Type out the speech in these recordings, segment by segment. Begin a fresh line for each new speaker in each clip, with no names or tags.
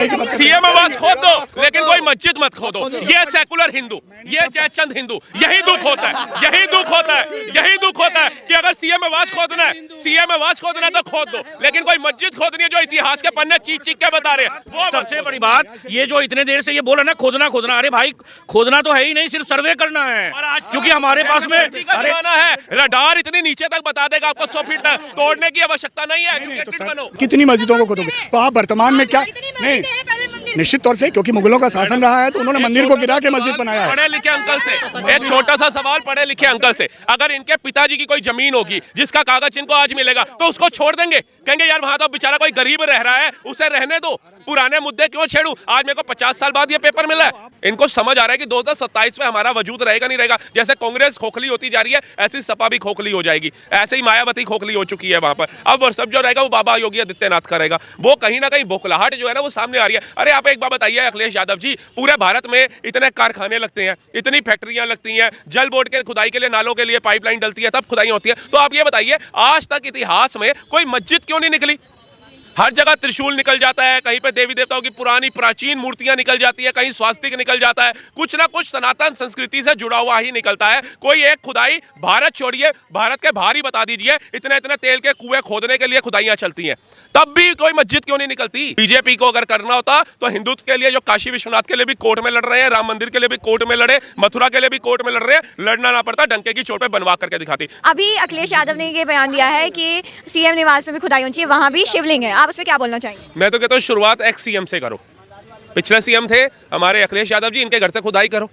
CM आवास खोद दो, लेकिन कोई मस्जिद मत खोदो। ये सेकुलर हिंदू, ये जयचंद हिंदू, यही दुख होता है, यही दुख होता है, यही दुख होता है कि अगर सीएम आवास खोदना है, सीएम आवास खोदना है तो खोद दो, लेकिन कोई मस्जिद खोदनी है जो इतिहास के पन्ने चीख चीख के बता रहे हैं। वो
सबसे बड़ी बात ये जो इतने देर से ये बोला ना खोदना खोदना, अरे भाई खोदना तो है ही नहीं, सिर्फ सर्वे करना है। और आज क्योंकि हमारे पास में
है रडार इतनी नीचे तक बता देगा आपको 100 फीट तक तोड़ने की आवश्यकता नहीं है।
कितनी मस्जिदों को खोदोगे? तो आप वर्तमान में क्या नहीं, निश्चित तौर से क्योंकि मुगलों का शासन रहा है तो उन्होंने मंदिर को गिरा के मस्जिद बनाया है।
पढ़े लिखे अंकल से एक छोटा सा सवाल, पढ़े लिखे अंकल से, अगर इनके पिताजी की कोई जमीन होगी जिसका कागज इनको आज मिलेगा तो उसको छोड़ देंगे? कहेंगे यार वहां तो बेचारा कोई गरीब रह रहा है, उसे रहने दो, पुराने मुद्दे क्यों छेड़ू? आज मेरे को 50 साल बाद ये पेपर मिला है। इनको समझ आ रहा है कि 2027 में हमारा वजूद रहेगा नहीं रहेगा। जैसे कांग्रेस खोखली होती जा रही है, ऐसी सपा भी खोखली हो जाएगी, ऐसे ही मायावती खोखली हो चुकी है वहां पर। अब वो सब जो रहेगा वो बाबा योगी आदित्यनाथ का रहेगा। वो कहीं ना कहीं बौखलाहट जो है ना वो सामने आ रही है। अरे आप एक बात बताइए अखिलेश यादव जी, पूरे भारत में इतने कारखाने लगते हैं, इतनी फैक्ट्रियां लगती हैं, जल बोर्ड के खुदाई के लिए, नालों के लिए पाइपलाइन डलती है, तब खुदाई होती है, तो आप ये बताइए आज तक इतिहास में कोई मस्जिद क्यों नहीं निकली? हर जगह त्रिशूल निकल जाता है, कहीं पे देवी देवताओं की पुरानी प्राचीन मूर्तियां निकल जाती है, कहीं स्वास्तिक निकल जाता है, कुछ ना कुछ सनातन संस्कृति से जुड़ा हुआ ही निकलता है। कोई एक खुदाई, भारत छोड़िए, भारत के बाहर ही बता दीजिए, इतने इतने तेल के कुएं खोदने के लिए खुदाइयां चलती हैं, तब भी कोई मस्जिद क्यों नहीं निकलती? बीजेपी को अगर करना होता तो हिंदुत्व के लिए जो काशी विश्वनाथ के लिए भी कोर्ट में लड़ रहे हैं, राम मंदिर के लिए भी कोर्ट में लड़े, मथुरा के लिए भी कोर्ट में लड़ रहे हैं, लड़ना ना पड़ता, डंके की चोट पे बनवा करके दिखाती।
अभी अखिलेश यादव ने ये बयान दिया है कि सीएम निवास में भी खुदाई होनी चाहिए, वहां भी शिवलिंग है, आप उस पर क्या बोलना चाहेंगे?
मैं तो कहता हूँ शुरुआत एक्स सीएम से करो। पिछले सीएम थे हमारे अखिलेश यादव जी, इनके घर से खुदाई करो,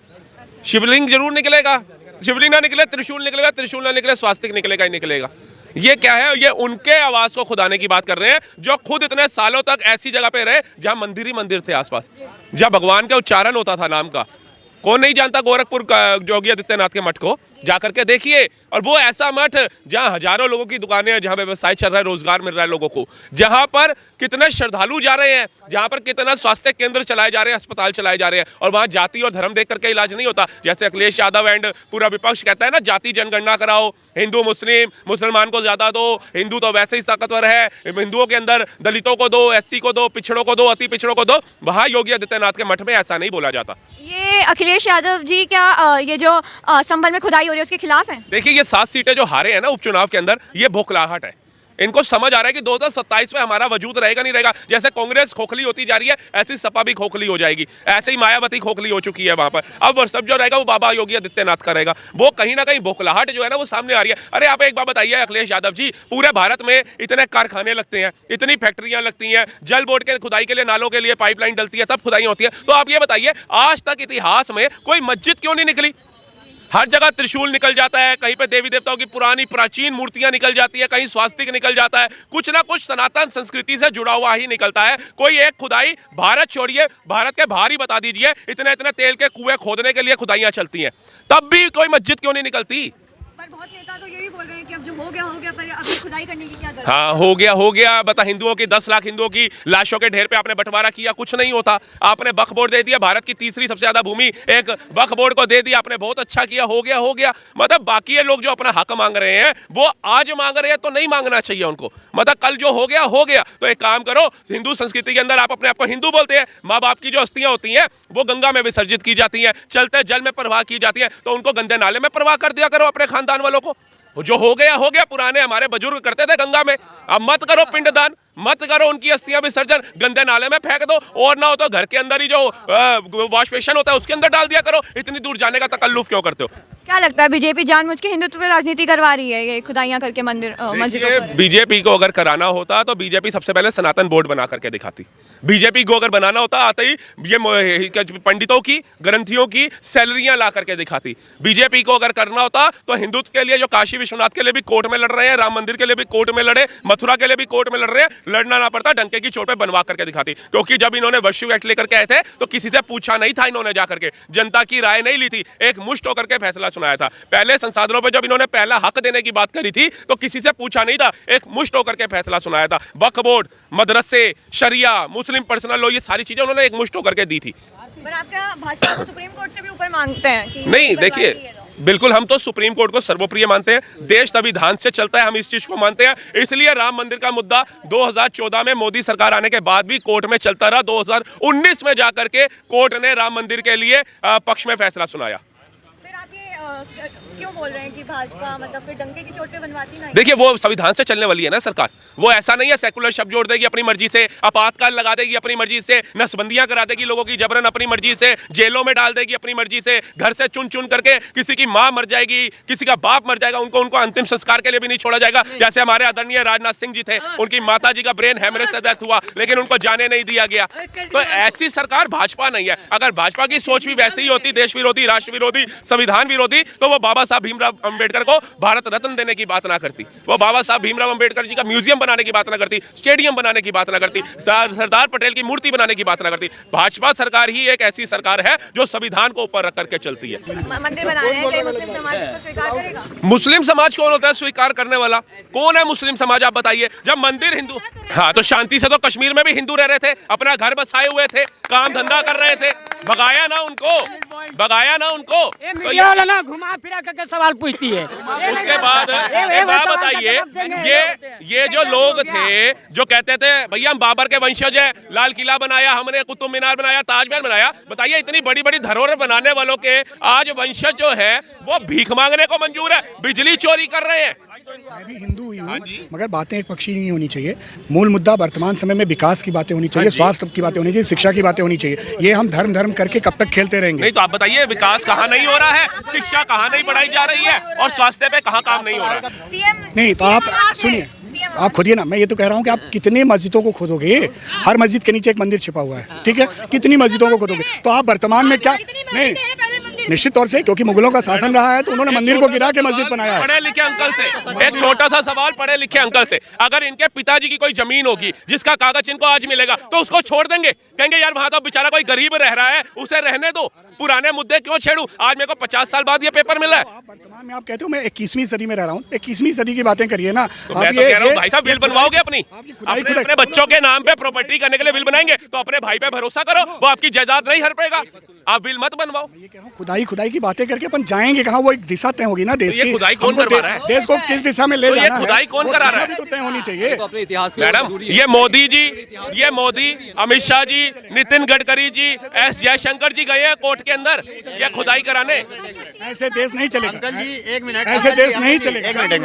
शिवलिंग जरूर निकलेगा। शिवलिंग ना निकले त्रिशूल निकलेगा, त्रिशूल ना निकले स्वास्तिक निकलेगा ही निकलेगा। ये क्या है? ये उनके आवास को खुदाने की बात कर रहे हैं जो खुद इतने सालों तक ऐसी जगह पे रहे जहां मंदिर ही मंदिर थे आसपास, जहां भगवान का उच्चारण होता था नाम का। कौन नहीं जानता गोरखपुर का योगी आदित्यनाथ के मठ को? जाकर के देखिए। और वो ऐसा मठ जहां हजारों लोगों की दुकानें हैं, जहां व्यवसाय चल रहा है, रोजगार मिल रहा है लोगों को, जहां पर कितने श्रद्धालु जा रहे हैं, जहां पर कितना स्वास्थ्य केंद्र चलाए जा रहे हैं, अस्पताल चलाए जा रहे हैं, और वहां जाति और धर्म देख करके इलाज नहीं होता। जैसे अखिलेश यादव एंड पूरा विपक्ष कहता है ना, जाति जनगणना कराओ, हिंदू मुस्लिम, मुसलमान को ज्यादा दो, हिंदू तो वैसे ही ताकतवर है, हिंदुओं के अंदर दलितों को दो, एससी को दो, पिछड़ों को दो, अति पिछड़ों को दो। वहां योगी आदित्यनाथ के मठ में ऐसा नहीं बोला जाता।
ये अखिलेश यादव जी क्या ये जो संभल में खुदाई हो रही है उसके खिलाफ है?
देखिए ये 7 सीटें जो हारे हैं ना उपचुनाव के अंदर, ये बौखलाहट है। इनको समझ आ रहा है कि 2027 में हमारा वजूद रहेगा नहीं रहेगा। जैसे कांग्रेस खोखली होती जा रही है, ऐसी सपा भी खोखली हो जाएगी, ऐसे ही मायावती खोखली हो चुकी है वहां पर। अब वो सब जो रहेगा वो बाबा योगी आदित्यनाथ का रहेगा। वो कहीं ना कहीं बौखलाहट जो है ना वो सामने आ रही है। अरे आप एक बात बताइए अखिलेश यादव जी, पूरे भारत में इतने कारखाने लगते हैं, इतनी फैक्ट्रियां लगती हैं, जल बोर्ड के खुदाई के लिए, नालों के लिए पाइपलाइन डलती है, तब खुदाई होती है, तो आप ये बताइए आज तक इतिहास में कोई मस्जिद क्यों नहीं निकली? हर जगह त्रिशूल निकल जाता है, कहीं पे देवी देवताओं की पुरानी प्राचीन मूर्तियां निकल जाती है, कहीं स्वास्तिक निकल जाता है, कुछ ना कुछ सनातन संस्कृति से जुड़ा हुआ ही निकलता है। कोई एक खुदाई, भारत छोड़िए, भारत के बाहर ही बता दीजिए, इतने इतने तेल के कुएं खोदने के लिए खुदाइयां चलती हैं, तब भी कोई मस्जिद क्यों नहीं निकलती?
पर बहुत नेता तो ये भी बोल रहे हैं कि अब जो हो गया पर अभी खुदाई करने की क्या जरूरत?
हाँ हो गया। बता हिंदुओं की 10 लाख हिंदुओं की लाशों के ढेर पे आपने बंटवारा किया, कुछ नहीं होता। आपने वक्फ बोर्ड दे दिया, भारत की तीसरी सबसे ज्यादा भूमि एक वक्फ बोर्ड को दे दिया, आपने बहुत अच्छा किया, हो गया। मतलब बाकी ये लोग जो अपना हक मांग रहे हैं वो आज मांग रहे हैं तो नहीं मांगना चाहिए उनको। मतलब कल जो हो गया। तो एक काम करो, हिंदू संस्कृति के अंदर आप अपने आप को हिंदू बोलते हैं, माँ बाप की जो अस्थियां होती हैं वो गंगा में विसर्जित की जाती हैं, चलते जल में प्रवाह की जाती है, तो उनको गंदे नाले में प्रवाह कर दिया करो अपने खानदान वालों को। जो हो गया। पुराने हमारे बुजुर्ग करते थे गंगा में, अब मत करो पिंडदान, मत करो उनकी अस्थियां विसर्जन, गंदे नाले में फेंक दो, और ना हो तो घर के अंदर ही जो वॉश बेसिन होता है उसके अंदर डाल दिया करो। इतनी दूर जाने का तकल्लुफ क्यों करते हो?
क्या लगता है बीजेपी जानबूझ के हिंदुत्व पे राजनीति करवा रही है, ये खुदाइयां करके मस्जिदों पर?
बीजेपी को अगर कराना होता तो बीजेपी सबसे पहले सनातन बोर्ड बना करके दिखाती। बीजेपी को अगर बनाना होता आते ही ये पंडितों की, ग्रंथियों की सैलरियां ला करके दिखाती। बीजेपी को अगर करना होता तो हिंदुत्व के लिए जो काशी विश्वनाथ के लिए भी कोर्ट में लड़ रहे हैं, राम मंदिर के लिए भी कोर्ट में लड़े, मथुरा के लिए भी कोर्ट में लड़ रहे हैं, लड़ना ना पड़ता, डंके की चोट पे बनवा करके दिखाती। क्योंकि जब इन्होंने वर्षिव एक्ट लेकर के आए थे तो किसी से पूछा नहीं था, इन्होंने जाकर के जनता की राय नहीं ली थी, एक मुश्त होकर के फैसला सुनाया था। पहले संसाधनों पर जब इन्होंने पहला हक देने की बात करी थी तो किसी से पूछा नहीं था, एक मुश्त होकर के फैसला सुनाया था। वक्फ बोर्ड, मदरसे, शरिया, मुस्लिम पर्सनल लॉ, ये सारी चीजें उन्होंने एक मुश्त होकर के दी थी।
पर आपका भाजपा को सुप्रीम कोर्ट से भी ऊपर मांगते हैं कि
नहीं, देखिए बिल्कुल, हम तो सुप्रीम कोर्ट को सर्वोप्रिय मानते हैं, देश संविधान से चलता है, हम इस चीज को मानते हैं। इसलिए राम मंदिर का मुद्दा 2014 में मोदी सरकार आने के बाद भी कोर्ट में चलता रहा। 2019 में जाकर के कोर्ट ने राम मंदिर के लिए पक्ष में फैसला सुनाया।
फिर आप ये क्यों बोल रहे हैं कि भाजपा मतलब फिर डंके की चोट पे बनवाती नहीं?
देखिए, वो संविधान से चलने वाली है ना सरकार, वो ऐसा नहीं है सेकुलर शब्द जोड़ देगी अपनी मर्जी से, आपातकाल लगा देगी अपनी मर्जी से, नसबंदियां करा देगी लोगों की जबरन अपनी मर्जी से, जेलों में डाल देगी अपनी मर्जी से, घर से चुन चुन करके किसी की मां मर जाएगी, किसी का बाप मर जाएगा, उनको अंतिम संस्कार के लिए भी नहीं छोड़ा जाएगा। जैसे हमारे आदरणीय राजनाथ सिंह जी थे, उनकी माता जी का ब्रेन हेमरेज से डेथ हुआ, लेकिन उनको जाने नहीं दिया गया। तो ऐसी सरकार भाजपा नहीं है। अगर भाजपा की सोच भी वैसी ही होती, देश विरोधी, राष्ट्र विरोधी, संविधान विरोधी, तो वो बाबा साहब भीमराव अंबेडकर को भारत रत्न देने की बात ना करती, वो बाबा साहब भीमराव अंबेडकर जी का म्यूजियम बनाने की बात ना करती, स्टेडियम बनाने की बात ना करती, सरदार पटेल की मूर्ति बनाने की बात ना करती। भाजपा सरकार ही एक ऐसी सरकार है जो संविधान को ऊपर रख करके चलती है।
मंदिर बना रहे हैं, मुस्लिम समाज इसको स्वीकार करेगा?
मुस्लिम समाज कौन होता है स्वीकार करने वाला? कौन है मुस्लिम समाज, आप बताइए। जब मंदिर हिंदू, हाँ, तो शांति से तो कश्मीर में भी हिंदू रह रहे थे, अपना घर बसाए हुए थे, काम धंधा कर रहे थे, भगाया ना उनको, भगाया ना उनको। तो
ना घुमा फिरा करके सवाल पूछती है।
उसके बाद एक बात बताइए, ये जो लोग थे जो कहते थे भैया हम बाबर के वंशज है, लाल किला बनाया हमने, कुतुब मीनार बनाया, ताजमहल बनाया, बताइए इतनी बड़ी बड़ी धरोहर बनाने वालों के आज वंशज जो है वो भीख मांगने को मंजूर है, बिजली चोरी कर रहे हैं।
मैं भी हिंदू ही हूँ, मगर बातें एक पक्षी नहीं होनी चाहिए। मूल मुद्दा वर्तमान समय में विकास की बातें होनी चाहिए, स्वास्थ्य की बातें होनी चाहिए, शिक्षा की बातें होनी चाहिए। ये हम धर्म धर्म करके कब तक खेलते रहेंगे?
नहीं तो आप बताइए, विकास कहाँ नहीं हो रहा है, शिक्षा कहाँ नहीं बढ़ाई जा रही है, और स्वास्थ्य पे कहाँ काम नहीं हो रहा है?
नहीं तो आप सुनिए, आप खोदिए ना। मैं ये तो कह रहा हूँ कि आप कितने मस्जिदों को खोदोगे? हर मस्जिद के नीचे एक मंदिर छिपा हुआ है, ठीक है? कितनी मस्जिदों को खोदोगे? तो आप वर्तमान में क्या, नहीं निश्चित तौर से, क्योंकि मुगलों का शासन रहा है तो उन्होंने मंदिर को गिरा के मस्जिद बनाया है।
पढ़े लिखे अंकल से एक छोटा सा सवाल, पढ़े लिखे अंकल से, अगर इनके पिताजी की कोई जमीन होगी जिसका कागज इनको आज मिलेगा, तो उसको छोड़ देंगे? कहेंगे यार वहां तो बेचारा कोई गरीब रह रहा है, उसे रहने दो, पुराने मुद्दे क्यों छेड़ूं? आज मेरे को 50 साल बाद ये पेपर मिला है।
वर्तमान में आप कहते हो मैं 21वीं सदी में रह रहा हूँ, 21वीं सदी की बातें करिए ना।
तो मैं तो कह रहा हूँ भाई साहब, बिल बनवाओगे अपने बच्चों के नाम पे प्रॉपर्टी करने के लिए बिल बनाएंगे, तो अपने भाई पे भरोसा करो, वो आपकी जायदाद नहीं हड़पेगा, आप बिल मत बनवाओ।
ये कह रहा हूँ खुदाई की बातें करके अपन जाएंगे कहाँ? वो एक दिशा तय होगी ना देश की।
खुदाई कौन करवा रहा है?
देश को किस दिशा में ले जाना है?
खुदाई कौन करा रहा है?
तो तय होनी चाहिए।
अपने इतिहास
मैडम, ये मोदी जी, ये मोदी, अमित शाह जी, नितिन गडकरी जी, एस जयशंकर जी गए हैं कोर्ट के अंदर ये खुदाई कराने।
ऐसे देश नहीं चलेगा
अंकल जी, एक मिनट,
ऐसे देश नहीं चलेगा।
एक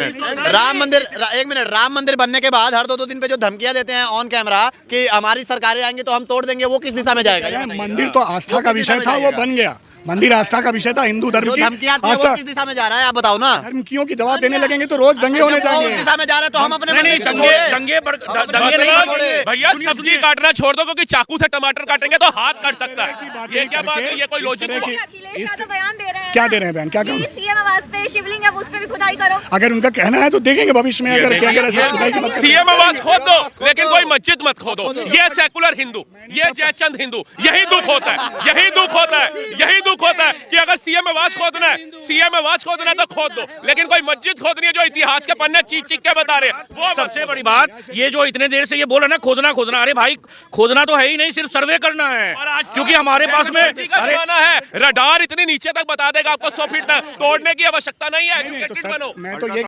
मिनट, राम मंदिर बनने के बाद हर 2-2 दिन पे जो धमकियां देते हैं ऑन कैमरा कि हमारी सरकारें आएंगी तो हम तोड़ देंगे, वो किस दिशा में जाएगा?
मंदिर तो आस्था का विषय था, वो बन गया। मंदिर आस्था का विषय था, हिंदू धर्म
जो
की
धमकियां आती है वो
आस्था।
किस दिशा में जा रहा है आप बताओ ना?
धर्मियों की दवा देने लगेंगे तो रोज दंगे होने
जब वो उस
जाएंगे।
दिशा में जा रहा है तो हम अपने
नहीं
मंदिर को
दंगे
छोड़े।
दंगे नहीं छोड़े।
भैया सब्जी काटना छोड़ दो, क्योंकि चाकू से टमाटर काटेंगे तो हाथ कट सकता है। ये क्या बात है? ये कोई लॉजिक हुआ?
अखिलेश यादव बयान दे रहे हैं।
क्या दे रहे हैं बयान? क्या कहूँ?
सीएम आवास पे शिवलिंग है, उस पे भी खुदाई करो।
अगर उनका कहना है तो देखेंगे भविष्य में, अगर क्या ऐसा खुदाई की बात करें।
सीएम आवास खोद दो, लेकिन कोई मस्जिद मत खोदो। ये सेकुलर हिंदू, ये जयचंद हिंदू, यही दुख होता है, यही दुख होता है, यही दुख होता है कि अगर सीएम आवास खोदना है, सीएम आवास खोदना है तो खोद दो, लेकिन कोई मस्जिद खोदनी है जो इतिहास के पन्ने चीख चीख के बता रहे हैं, वो
सबसे बड़ी बात, ये जो इतने देर से ये बोल रहे ना खोदना खोदना, अरे भाई खोदना तो है ही नहीं, सिर्फ सर्वे करना है।
और आज
क्योंकि हमारे पास में
अरे है रडार इतनी नीचे तक बता देगा आपको 100 फीट तक, तोड़ने की आवश्यकता नहीं है।
नहीं, तो
एजुकेटेड
सर,
बनो।
मैं तो ये